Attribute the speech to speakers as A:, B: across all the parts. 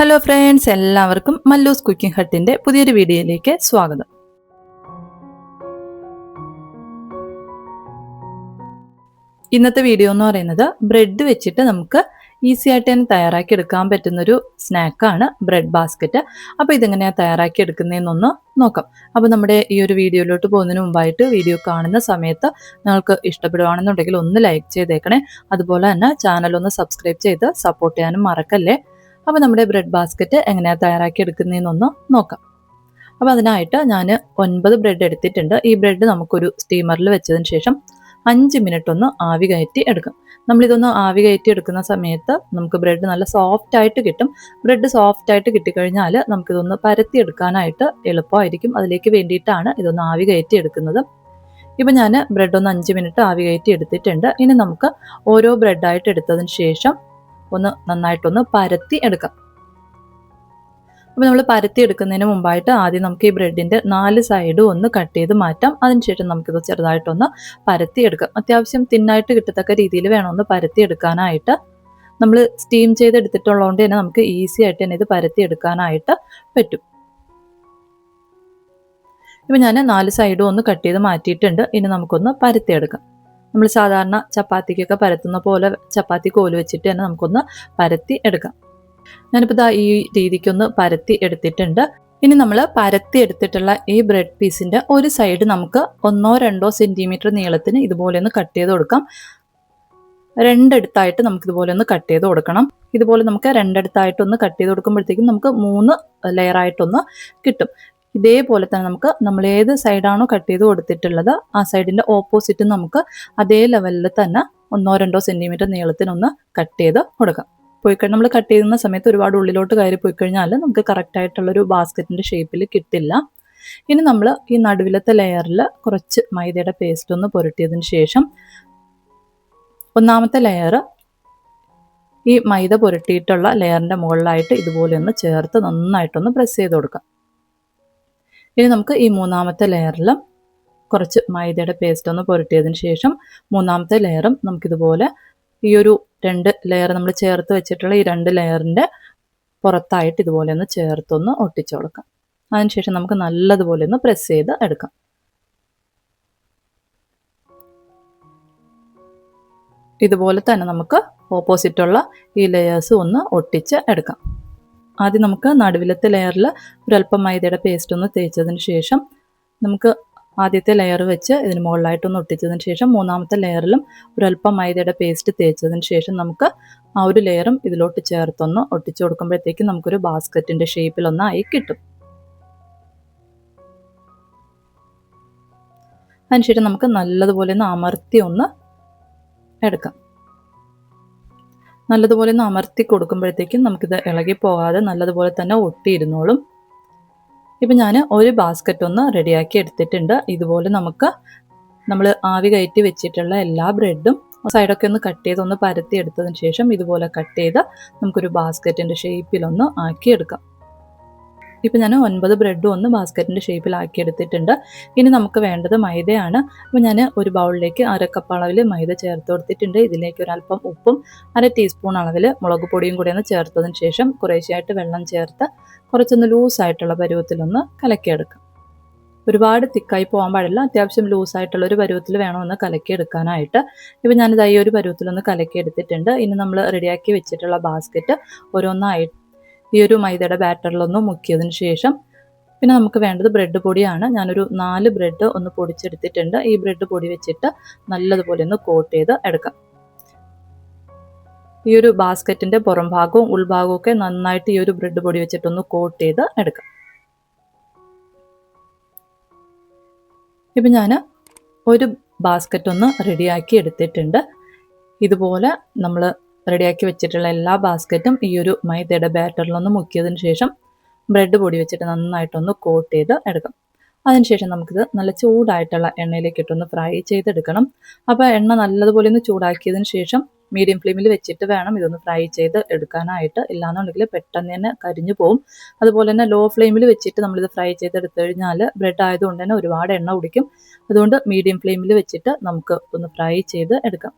A: Hello friends, എല്ലാവർക്കും Mallus cooking ഹട്ടിൻ്റെ പുതിയൊരു വീഡിയോയിലേക്ക് സ്വാഗതം. ഇന്നത്തെ വീഡിയോ എന്ന് പറയുന്നത് ബ്രെഡ് വെച്ചിട്ട് നമുക്ക് ഈസി ആയിട്ട് തന്നെ തയ്യാറാക്കി എടുക്കാൻ പറ്റുന്നൊരു സ്നാക്കാണ് ബ്രെഡ് ബാസ്ക്കറ്റ്. അപ്പോൾ ഇതെങ്ങനെയാണ് തയ്യാറാക്കി എടുക്കുന്നതെന്നൊന്ന് നോക്കാം. അപ്പോൾ നമ്മുടെ ഈ ഒരു വീഡിയോയിലോട്ട് പോകുന്നതിന് മുമ്പായിട്ട് വീഡിയോ കാണുന്ന സമയത്ത് നിങ്ങൾക്ക് ഇഷ്ടപ്പെടുകയാണെന്നുണ്ടെങ്കിൽ ഒന്ന് ലൈക്ക് ചെയ്തേക്കണേ. അതുപോലെ തന്നെ ചാനൽ ഒന്ന് സബ്സ്ക്രൈബ് ചെയ്ത് സപ്പോർട്ട് ചെയ്യാനും മറക്കല്ലേ. അപ്പോൾ നമ്മുടെ ബ്രെഡ് ബാസ്ക്കറ്റ് എങ്ങനെയാണ് തയ്യാറാക്കി എടുക്കുന്നതെന്നൊന്ന് നോക്കാം. അപ്പോൾ അതിനായിട്ട് ഞാൻ 9 ബ്രെഡ് എടുത്തിട്ടുണ്ട്. ഈ ബ്രെഡ് നമുക്കൊരു സ്റ്റീമറിൽ വെച്ചതിന് ശേഷം 5 മിനിറ്റ് ഒന്ന് ആവി കയറ്റി എടുക്കാം. നമ്മളിതൊന്ന് ആവി കയറ്റി എടുക്കുന്ന സമയത്ത് നമുക്ക് ബ്രെഡ് നല്ല സോഫ്റ്റ് ആയിട്ട് കിട്ടും. ബ്രെഡ് സോഫ്റ്റ് ആയിട്ട് കിട്ടിക്കഴിഞ്ഞാൽ നമുക്കിതൊന്ന് പരത്തി എടുക്കാനായിട്ട് എളുപ്പമായിരിക്കും. അതിലേക്ക് വേണ്ടിയിട്ടാണ് ഇതൊന്ന് ആവി കയറ്റി എടുക്കുന്നത്. ഇപ്പം ഞാൻ ബ്രെഡ് ഒന്ന് 5 മിനിറ്റ് ആവി കയറ്റി എടുത്തിട്ടുണ്ട്. ഇനി നമുക്ക് ഓരോ ബ്രെഡായിട്ട് എടുത്തതിന് ശേഷം ഒന്ന് നന്നായിട്ടൊന്ന് പരത്തി എടുക്കാം. അപ്പോൾ നമ്മൾ പരത്തി എടുക്കുന്നതിന് മുമ്പായിട്ട് ആദ്യം നമുക്ക് ഈ ബ്രെഡിൻ്റെ 4 സൈഡും ഒന്ന് കട്ട് ചെയ്ത് മാറ്റാം. അതിനുശേഷം നമുക്കിത് ചെറുതായിട്ടൊന്ന് പരത്തി എടുക്കാം. അത്യാവശ്യം തിന്നായിട്ട് കിട്ടത്തക്ക രീതിയിൽ വേണം ഒന്ന് പരത്തി എടുക്കാനായിട്ട്. നമ്മൾ സ്റ്റീം ചെയ്തെടുത്തിട്ടുള്ളതുകൊണ്ട് തന്നെ നമുക്ക് ഈസി ആയിട്ട് തന്നെ ഇത് പരത്തി എടുക്കാനായിട്ട് പറ്റും. ഇപ്പം ഞാൻ 4 സൈഡും ഒന്ന് കട്ട് ചെയ്ത് മാറ്റിയിട്ടുണ്ട്. ഇനി നമുക്കൊന്ന് പരത്തി എടുക്കാം. നമ്മൾ സാധാരണ ചപ്പാത്തിക്കൊക്കെ പരത്തുന്ന പോലെ ചപ്പാത്തി കോല് വെച്ചിട്ട് തന്നെ നമുക്കൊന്ന് പരത്തി എടുക്കാം. ഞാനിപ്പോൾ ഇതാ ഈ രീതിക്കൊന്ന് പരത്തി എടുത്തിട്ടുണ്ട്. ഇനി നമ്മൾ പരത്തി എടുത്തിട്ടുള്ള ഈ ബ്രെഡ് പീസിൻ്റെ ഒരു സൈഡ് നമുക്ക് 1-2 സെൻറ്റിമീറ്റർ നീളത്തിന് ഇതുപോലെ ഒന്ന് കട്ട് ചെയ്ത് കൊടുക്കാം. രണ്ടിടത്തായിട്ട് നമുക്കിതുപോലെ ഒന്ന് കട്ട് ചെയ്ത് കൊടുക്കണം. ഇതുപോലെ നമുക്ക് രണ്ടിടത്തായിട്ടൊന്ന് കട്ട് ചെയ്ത് കൊടുക്കുമ്പോഴത്തേക്കും നമുക്ക് 3 ലെയറായിട്ടൊന്ന് കിട്ടും. ഇതേപോലെ തന്നെ നമുക്ക് നമ്മൾ ഏത് സൈഡാണോ കട്ട് ചെയ്ത് കൊടുത്തിട്ടുള്ളത് ആ സൈഡിൻ്റെ ഓപ്പോസിറ്റ് നമുക്ക് അതേ ലെവലിൽ തന്നെ 1-2 സെൻറ്റിമീറ്റർ നീളത്തിനൊന്ന് കട്ട് ചെയ്ത് കൊടുക്കാം. നമ്മൾ കട്ട് ചെയ്യുന്ന സമയത്ത് ഒരുപാട് ഉള്ളിലോട്ട് കയറി പോയി കഴിഞ്ഞാൽ നമുക്ക് കറക്റ്റായിട്ടുള്ളൊരു ബാസ്ക്കറ്റിൻ്റെ ഷേപ്പിൽ കിട്ടില്ല. ഇനി നമ്മൾ ഈ നടുവിലത്തെ ലെയറിൽ കുറച്ച് മൈദയുടെ പേസ്റ്റ് ഒന്ന് പുരട്ടിയതിന് ശേഷം ഒന്നാമത്തെ ലെയർ ഈ മൈദ പുരട്ടിയിട്ടുള്ള ലെയറിൻ്റെ മുകളിലായിട്ട് ഇതുപോലെ ഒന്ന് ചേർത്ത് നന്നായിട്ടൊന്ന് പ്രസ് ചെയ്ത് കൊടുക്കാം. ഇനി നമുക്ക് ഈ മൂന്നാമത്തെ ലെയറിൽ കുറച്ച് മൈദയുടെ പേസ്റ്റ് ഒന്ന് പുരട്ടിയതിന് ശേഷം മൂന്നാമത്തെ ലെയറും നമുക്കിതുപോലെ ഈ ഒരു 2 ലെയർ നമ്മൾ ചേർത്ത് വെച്ചിട്ടുള്ള ഈ 2 ലെയറിൻ്റെ പുറത്തായിട്ട് ഇതുപോലെ ഒന്ന് ചേർത്തൊന്ന് ഒട്ടിച്ചു കൊടുക്കാം. അതിനുശേഷം നമുക്ക് നല്ലതുപോലെ ഒന്ന് പ്രസ് ചെയ്ത് എടുക്കാം. ഇതുപോലെ തന്നെ നമുക്ക് ഓപ്പോസിറ്റുള്ള ഈ ലെയേഴ്സ് ഒന്ന് ഒട്ടിച്ച് എടുക്കാം. ആദ്യം നമുക്ക് നടുവിലത്തെ ലെയറിൽ ഒരല്പം മൈദയുടെ പേസ്റ്റ് ഒന്ന് തേച്ചതിന് ശേഷം നമുക്ക് ആദ്യത്തെ ലെയർ വെച്ച് ഇതിന് മുകളിലായിട്ടൊന്ന് ഒട്ടിച്ചതിന് ശേഷം മൂന്നാമത്തെ ലെയറിലും ഒരല്പം മൈദയുടെ പേസ്റ്റ് തേച്ചതിന് ശേഷം നമുക്ക് ആ ഒരു ലെയറും ഇതിലോട്ട് ചേർത്തൊന്ന് ഒട്ടിച്ചു കൊടുക്കുമ്പോഴത്തേക്കും നമുക്കൊരു ബാസ്ക്കറ്റിൻ്റെ ഷേപ്പിലൊന്നായി കിട്ടും. അതിനുശേഷം നമുക്ക് നല്ലതുപോലെ ഒന്ന് അമർത്തി ഒന്ന് എടുക്കാം. നല്ലതുപോലെ ഒന്ന് അമർത്തി കൊടുക്കുമ്പോഴത്തേക്കും നമുക്കിത് ഇളകി പോകാതെ നല്ലതുപോലെ തന്നെ ഒട്ടിയിരുന്നോളും. ഇപ്പം ഞാൻ ഒരു ബാസ്ക്കറ്റ് ഒന്ന് റെഡിയാക്കി എടുത്തിട്ടുണ്ട്. ഇതുപോലെ നമുക്ക് നമ്മൾ ആവി കയറ്റി വെച്ചിട്ടുള്ള എല്ലാ ബ്രെഡും സൈഡൊക്കെ ഒന്ന് കട്ട് ചെയ്ത് ഒന്ന് പരത്തി എടുത്തതിന് ശേഷം ഇതുപോലെ കട്ട് ചെയ്ത് നമുക്കൊരു ബാസ്ക്കറ്റിൻ്റെ ഷേപ്പിലൊന്ന് ആക്കിയെടുക്കാം. ഇപ്പം ഞാൻ 9 ബ്രെഡും ഒന്ന് ബാസ്ക്കറ്റിൻ്റെ ഷേപ്പിലാക്കി എടുത്തിട്ടുണ്ട്. ഇനി നമുക്ക് വേണ്ടത് മൈദയാണ്. അപ്പോൾ ഞാൻ ഒരു ബൗളിലേക്ക് 1/2 കപ്പ് അളവിൽ മൈദ ചേർത്ത് കൊടുത്തിട്ടുണ്ട്. ഇതിലേക്ക് ഒരല്പം ഉപ്പും 1/2 ടീസ്പൂൺ അളവിൽ മുളക് പൊടിയും കൂടി ഒന്ന് ചേർത്തതിന് ശേഷം കുറേശ്ശെയായിട്ട് വെള്ളം ചേർത്ത് കുറച്ചൊന്ന് ലൂസായിട്ടുള്ള പരുവത്തിലൊന്ന് കലക്കിയെടുക്കാം. ഒരുപാട് തിക്കായി പോകാൻ പാടില്ല. അത്യാവശ്യം ലൂസായിട്ടുള്ളൊരു പരുവത്തിൽ വേണമെന്ന് കലക്കിയെടുക്കാനായിട്ട്. ഇപ്പം ഞാനിത് ഈ ഒരു പരുവത്തിലൊന്ന് കലക്കിയെടുത്തിട്ടുണ്ട്. ഇനി നമ്മൾ റെഡിയാക്കി വെച്ചിട്ടുള്ള ബാസ്ക്കറ്റ് ഓരോന്നായിട്ട് ഈ ഒരു മൈദയുടെ ബാറ്ററിലൊന്ന് മുക്കിയതിന് ശേഷം പിന്നെ നമുക്ക് വേണ്ടത് ബ്രെഡ് പൊടിയാണ്. ഞാനൊരു 4 ബ്രെഡ് ഒന്ന് പൊടിച്ചെടുത്തിട്ടുണ്ട്. ഈ ബ്രെഡ് പൊടി വെച്ചിട്ട് നല്ലതുപോലെ ഒന്ന് കോട്ട് ചെയ്ത് എടുക്കാം. ഈ ഒരു ബാസ്ക്കറ്റിൻ്റെ പുറം ഭാഗവും ഉൾഭാഗവും ഒക്കെ നന്നായിട്ട് ഈ ഒരു ബ്രെഡ് പൊടി വെച്ചിട്ടൊന്ന് കോട്ട് ചെയ്ത് എടുക്കാം. ഇപ്പം ഞാൻ ഒരു ബാസ്ക്കറ്റ് ഒന്ന് റെഡിയാക്കി എടുത്തിട്ടുണ്ട്. ഇതുപോലെ നമ്മൾ റെഡിയാക്കി വെച്ചിട്ടുള്ള എല്ലാ ബാസ്ക്കറ്റും ഈ ഒരു മൈദയുടെ ബാറ്ററിലൊന്ന് മുക്കിയതിന് ശേഷം ബ്രെഡ് പൊടി വെച്ചിട്ട് നന്നായിട്ടൊന്ന് കോട്ട് ചെയ്ത് എടുക്കാം. അതിനുശേഷം നമുക്കിത് നല്ല ചൂടായിട്ടുള്ള എണ്ണയിലേക്ക് ഇട്ടൊന്ന് ഫ്രൈ ചെയ്തെടുക്കണം. അപ്പോൾ എണ്ണ നല്ലതുപോലെ ഒന്ന് ചൂടാക്കിയതിന് ശേഷം മീഡിയം ഫ്ലെയിമിൽ വെച്ചിട്ട് വേണം ഇതൊന്ന് ഫ്രൈ ചെയ്ത് എടുക്കാനായിട്ട്. ഇല്ലാന്നുണ്ടെങ്കിൽ പെട്ടെന്ന് തന്നെ കരിഞ്ഞു പോകും. അതുപോലെ തന്നെ ലോ ഫ്ലെയിമിൽ വെച്ചിട്ട് നമ്മളിത് ഫ്രൈ ചെയ്തെടുത്തു കഴിഞ്ഞാൽ ബ്രെഡ് ആയതുകൊണ്ട് തന്നെ ഒരുപാട് എണ്ണ കുടിക്കും. അതുകൊണ്ട് മീഡിയം ഫ്ലെയിമിൽ വെച്ചിട്ട് നമുക്ക് ഒന്ന് ഫ്രൈ ചെയ്ത് എടുക്കാം.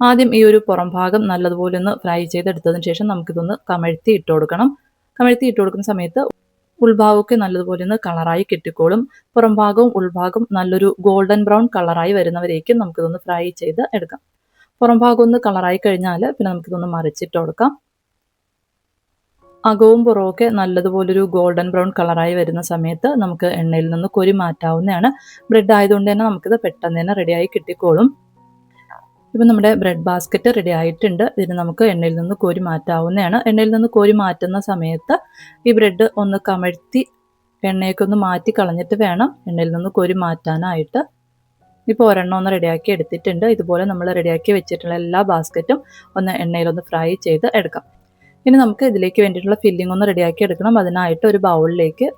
A: ആദ്യം ഈ ഒരു പുറം ഭാഗം നല്ലതുപോലെ ഒന്ന് ഫ്രൈ ചെയ്തെടുത്തതിന് ശേഷം നമുക്കിതൊന്ന് കമഴ്ത്തി ഇട്ട് കൊടുക്കണം. കമഴ്ത്തി ഇട്ട് കൊടുക്കുന്ന സമയത്ത് ഉൾഭാഗമൊക്കെ നല്ലതുപോലെ ഒന്ന് കളറായി കിട്ടിക്കോളും. പുറം ഭാഗവും ഉൾഭാഗവും നല്ലൊരു ഗോൾഡൻ ബ്രൗൺ കളറായി വരുന്നവരേക്കും നമുക്കിതൊന്ന് ഫ്രൈ ചെയ്ത് എടുക്കാം. പുറം ഭാഗം ഒന്ന് കളറായി കഴിഞ്ഞാൽ പിന്നെ നമുക്കിതൊന്ന് മറിച്ചിട്ട് കൊടുക്കാം. അകവും പുറമൊക്കെ നല്ലതുപോലൊരു ഗോൾഡൻ ബ്രൗൺ കളറായി വരുന്ന സമയത്ത് നമുക്ക് എണ്ണയിൽ നിന്ന് കോരി മാറ്റാവുന്നതാണ്. ബ്രെഡ് ആയതുകൊണ്ട് തന്നെ നമുക്കിത് പെട്ടെന്ന് തന്നെ റെഡിയായി കിട്ടിക്കോളും. ഇപ്പം നമ്മുടെ ബ്രെഡ് ബാസ്ക്കറ്റ് റെഡി ആയിട്ടുണ്ട്. ഇതിന് നമുക്ക് എണ്ണയിൽ നിന്ന് കോരി മാറ്റാവുന്നതാണ്. എണ്ണയിൽ നിന്ന് കോരി മാറ്റുന്ന സമയത്ത് ഈ ബ്രെഡ് ഒന്ന് കമഴ്ത്തി എണ്ണയൊക്കെ ഒന്ന് മാറ്റി കളഞ്ഞിട്ട് വേണം എണ്ണയിൽ നിന്ന് കോരി മാറ്റാനായിട്ട്. ഇപ്പോൾ ഒരെണ്ണം ഒന്ന് റെഡിയാക്കി എടുത്തിട്ടുണ്ട്. ഇതുപോലെ നമ്മൾ റെഡിയാക്കി വെച്ചിട്ടുള്ള എല്ലാ ബാസ്ക്കറ്റും ഒന്ന് എണ്ണയിലൊന്ന് ഫ്രൈ ചെയ്ത് എടുക്കാം. ഇനി നമുക്ക് ഇതിലേക്ക് വേണ്ടിയിട്ടുള്ള ഫില്ലിംഗ് ഒന്ന് റെഡിയാക്കി എടുക്കണം. അതിനായിട്ട് ഒരു ബൗളിലേക്ക്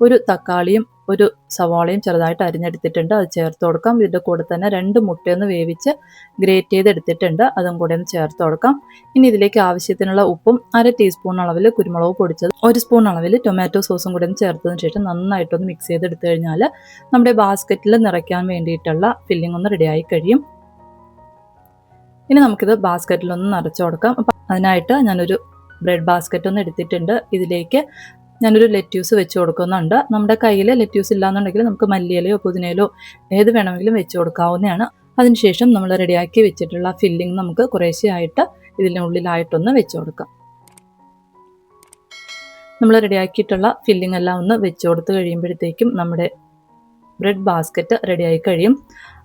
A: ഒരു തക്കാളിയും ഒരു സവാളയും ചെറുതായിട്ട് അരിഞ്ഞെടുത്തിട്ടുണ്ട്. അത് ചേർത്ത് കൊടുക്കാം. ഇതിൻ്റെ കൂടെ തന്നെ 2 മുട്ടയൊന്ന് വേവിച്ച് ഗ്രേറ്റ് ചെയ്തെടുത്തിട്ടുണ്ട്. അതും കൂടെ ഒന്ന് ചേർത്ത് കൊടുക്കാം. ഇനി ഇതിലേക്ക് ആവശ്യത്തിനുള്ള ഉപ്പും 1/2 ടീസ്പൂൺ അളവിൽ കുരുമുളക് പൊടിച്ചത് 1 സ്പൂൺ അളവിൽ ടൊമാറ്റോ സോസും കൂടെ ഒന്ന് ചേർത്തതിന് ശേഷം നന്നായിട്ടൊന്ന് മിക്സ് ചെയ്തെടുത്തു കഴിഞ്ഞാൽ നമ്മുടെ ബാസ്ക്കറ്റിൽ നിറയ്ക്കാൻ വേണ്ടിയിട്ടുള്ള ഫില്ലിംഗ് ഒന്ന് റെഡിയായി കഴിയും. ഇനി നമുക്കിത് ബാസ്ക്കറ്റിലൊന്ന് നിറച്ച് കൊടുക്കാം. അപ്പം അതിനായിട്ട് ഞാനൊരു ബ്രെഡ് ബാസ്ക്കറ്റ് ഒന്ന് എടുത്തിട്ടുണ്ട്. ഇതിലേക്ക് ഞാനൊരു ലെറ്റ്യൂസ് വെച്ച് കൊടുക്കുന്നുണ്ട്. നമ്മുടെ കയ്യിൽ ലെറ്റ്യൂസ് ഇല്ലാന്നുണ്ടെങ്കിൽ നമുക്ക് മല്ലിയിലയോ പുതിനയിലോ ഏത് വേണമെങ്കിലും വെച്ച് കൊടുക്കാവുന്നതാണ്. അതിനുശേഷം നമ്മൾ റെഡിയാക്കി വെച്ചിട്ടുള്ള ഫില്ലിംഗ് നമുക്ക് കുറേശ്ശെയായിട്ട് ഇതിനുള്ളിലായിട്ടൊന്ന് വെച്ച് കൊടുക്കാം. നമ്മൾ റെഡിയാക്കിയിട്ടുള്ള ഫില്ലിംഗ് എല്ലാം ഒന്ന് വെച്ച് കൊടുത്ത് കഴിയുമ്പോഴത്തേക്കും നമ്മുടെ ബ്രെഡ് ബാസ്ക്കറ്റ് റെഡിയായി കഴിയും.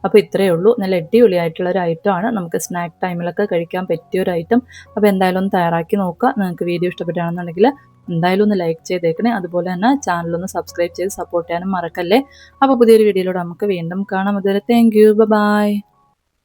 A: അപ്പോൾ ഇത്രയേ ഉള്ളൂ. നല്ല അടിപൊളിയായിട്ടുള്ള ഒരു ഐറ്റമാണ്. നമുക്ക് സ്നാക്ക് ടൈമിലൊക്കെ കഴിക്കാൻ പറ്റിയ ഒരു ഐറ്റം. അപ്പോൾ എന്തായാലും ഒന്ന് തയ്യാറാക്കി നോക്കുക. നിങ്ങൾക്ക് വീഡിയോ ഇഷ്ടപ്പെടുകയാണെന്നുണ്ടെങ്കിൽ എന്തായാലും ഒന്ന് ലൈക്ക് ചെയ്തേക്കണേ. അതുപോലെ തന്നെ ചാനലൊന്ന് സബ്സ്ക്രൈബ് ചെയ്ത് സപ്പോർട്ട് ചെയ്യാനും മറക്കല്ലേ. അപ്പോൾ പുതിയൊരു വീഡിയോയിലൂടെ നമുക്ക് വീണ്ടും കാണാം. അതുവരെ താങ്ക് യു. ബൈ.